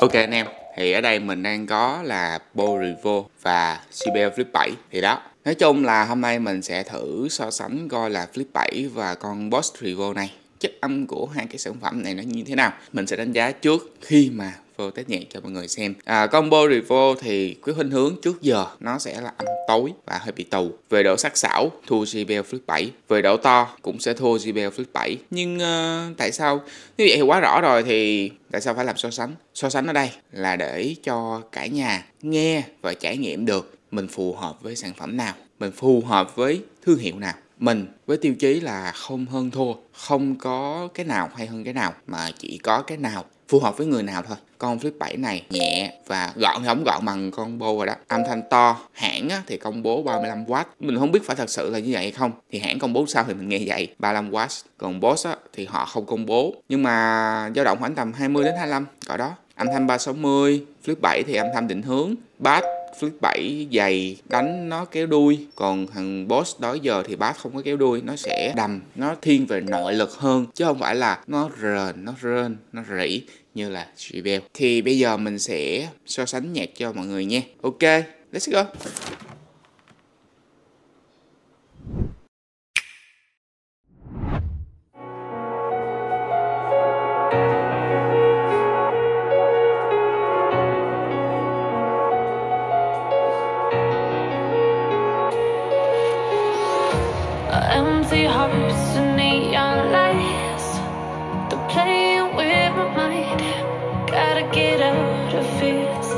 Ok anh em, thì ở đây mình đang có là Bose Revolve và JBL Flip 7. Thì đó, nói chung là hôm nay mình sẽ thử so sánh coi là Flip 7 và con Bose Revolve này, chất âm của hai cái sản phẩm này nó như thế nào. Mình sẽ đánh giá trước khi mà vô test nhạc cho mọi người xem. Con Bose Revolve thì cái khuynh hướng trước giờ nó sẽ là âm tối và hơi bị tù. Về độ sắc sảo thua JBL Flip 7, về độ to cũng sẽ thua JBL Flip 7. Nhưng tại sao như vậy thì quá rõ rồi, thì tại sao phải làm so sánh? So sánh ở đây là để cho cả nhà nghe và trải nghiệm được mình phù hợp với sản phẩm nào, mình phù hợp với thương hiệu nào. Mình với tiêu chí là không hơn thua, không có cái nào hay hơn cái nào, mà chỉ có cái nào phù hợp với người nào thôi. Con Flip 7 này nhẹ và gọn thì không gọn bằng con Bose rồi đó. Âm thanh to, hãng thì công bố 35W. Mình không biết phải thật sự là như vậy hay không, thì hãng công bố sao thì mình nghe vậy, 35W. Còn Bose thì họ không công bố, nhưng mà dao động khoảng tầm 20 đến 25 cỡ đó. Âm thanh 360, Flip 7 thì âm thanh định hướng, bass Flip 7 dày, đánh nó kéo đuôi. Còn thằng Bose đó giờ thì bass không có kéo đuôi, nó sẽ đầm, nó thiên về nội lực hơn, chứ không phải là nó rền, nó rên, nó rỉ như là JBL. Thì bây giờ mình sẽ so sánh nhạc cho mọi người nha. Ok, let's go. Empty hearts and neon lights, they're playing with my mind. Gotta get out of it